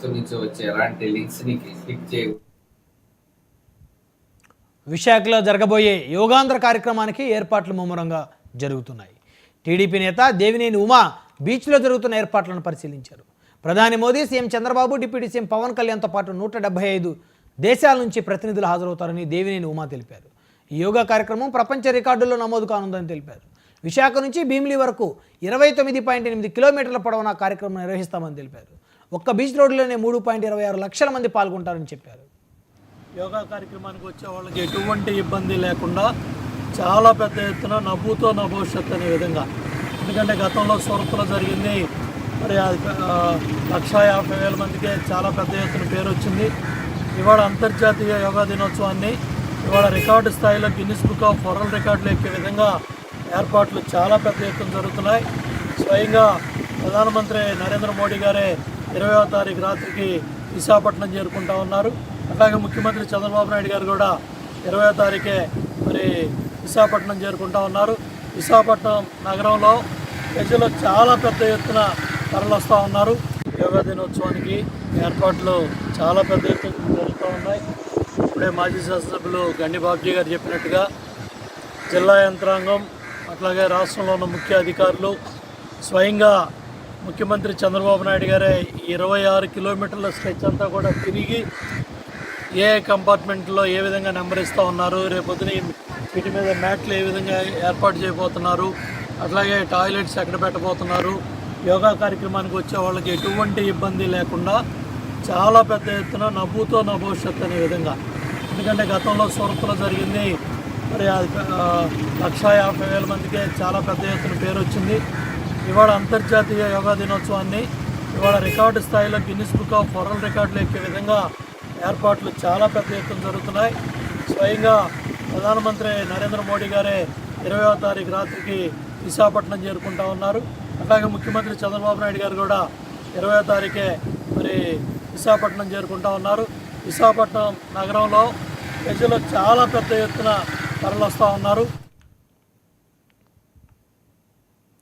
ప్రభుత్వం నుంచి వచ్చే ఎలాంటి లింక్స్ని క్లిక్ చేయ. విశాఖలో జరగబోయే యోగాంధ్ర కార్యక్రమానికి ఏర్పాట్లు ముమ్మరంగా జరుగుతున్నాయి. టీడీపీ నేత దేవినేని ఉమా బీచ్లో జరుగుతున్న ఏర్పాట్లను పరిశీలించారు. ప్రధాని Modi, CM Chandrababu, deputy CM Pawan కళ్యాణ్తో పాటు 175 దేశాల నుంచి ప్రతినిధులు హాజరవుతారని దేవినేని ఉమా తెలిపారు. ఈ యోగా కార్యక్రమం ప్రపంచ రికార్డుల్లో నమోదు కానుందని తెలిపారు. విశాఖ నుంచి భీమిలి వరకు 29.8 కిలోమీటర్ల పొడవున కార్యక్రమం నిర్వహిస్తామని తెలిపారు. ఒక్క బీచ్ రోడ్లోనే 3.26 లక్షల మంది పాల్గొంటారని చెప్పారు. యోగా కార్యక్రమానికి వచ్చే వాళ్ళకి ఎటువంటి ఇబ్బంది లేకుండా చాలా పెద్ద ఎత్తున నవ్వుతో నా భవిష్యత్తు అనే విధంగా, ఎందుకంటే గతంలో సూరత్లో జరిగింది, మరి 150,000 మందికే చాలా పెద్ద ఎత్తున పేరు వచ్చింది. ఇవాళ అంతర్జాతీయ యోగా దినోత్సవాన్ని ఇవాళ రికార్డు స్థాయిలో గిన్నిస్ బుక్ ఆఫ్ వరల్డ్ రికార్డులు ఎక్కే విధంగా ఏర్పాట్లు చాలా పెద్ద ఎత్తున జరుగుతున్నాయి. స్వయంగా ప్రధానమంత్రి నరేంద్ర మోడీ గారే 20వ తారీఖు రాత్రికి విశాఖపట్నం చేరుకుంటా ఉన్నారు. అలాగే ముఖ్యమంత్రి చంద్రబాబు నాయుడు గారు కూడా 20వ తారీఖే మరి విశాఖపట్నం చేరుకుంటా ఉన్నారు. విశాఖపట్నం నగరంలో ప్రజలు చాలా పెద్ద ఎత్తున తరలిస్తూ ఉన్నారు. యోగా దినోత్సవానికి ఏర్పాట్లు చాలా పెద్ద ఎత్తున జరుగుతూ ఉన్నాయి. ఇప్పుడే మాజీ శాసనసభ్యులు గండి బాబ్జీ గారు చెప్పినట్టుగా జిల్లా యంత్రాంగం, అట్లాగే రాష్ట్రంలో ఉన్న ముఖ్య అధికారులు, స్వయంగా ముఖ్యమంత్రి చంద్రబాబు నాయుడు గారే 26 కిలోమీటర్ల స్ట్రెచ్ అంతా కూడా తిరిగి ఏ కంపార్ట్మెంట్లో ఏ విధంగా నెంబర్ ఇస్తూ ఉన్నారు, రేపొద్దున వీటి మీద మ్యాట్లు ఏ విధంగా ఏర్పాటు చేయబోతున్నారు, అట్లాగే టాయిలెట్స్ ఎక్కడ పెట్టబోతున్నారు, యోగా కార్యక్రమానికి వచ్చే వాళ్ళకి ఎటువంటి ఇబ్బంది లేకుండా చాలా పెద్ద ఎత్తున నవ్వుతో నా భవిష్యత్తు అనే విధంగా, ఎందుకంటే గతంలో సూరత్లో జరిగింది, మరి 150,000 మందికే చాలా పెద్ద ఎత్తున పేరు వచ్చింది. ఇవాళ అంతర్జాతీయ యోగా దినోత్సవాన్ని ఇవాళ రికార్డు స్థాయిలో గిన్నిస్ బుక్ ఆఫ్ వరల్డ్ రికార్డులు ఎక్కే విధంగా ఏర్పాట్లు చాలా పెద్ద ఎత్తున జరుగుతున్నాయి. స్వయంగా ప్రధానమంత్రి నరేంద్ర మోడీ గారే 20వ తారీఖు రాత్రికి విశాఖపట్నం చేరుకుంటా ఉన్నారు. అలాగే ముఖ్యమంత్రి చంద్రబాబు నాయుడు గారు కూడా 20వ తారీఖే మరి విశాఖపట్నం చేరుకుంటా ఉన్నారు. విశాఖపట్నం నగరంలో ప్రజలు చాలా పెద్ద ఎత్తున తరలిస్తూ ఉన్నారు.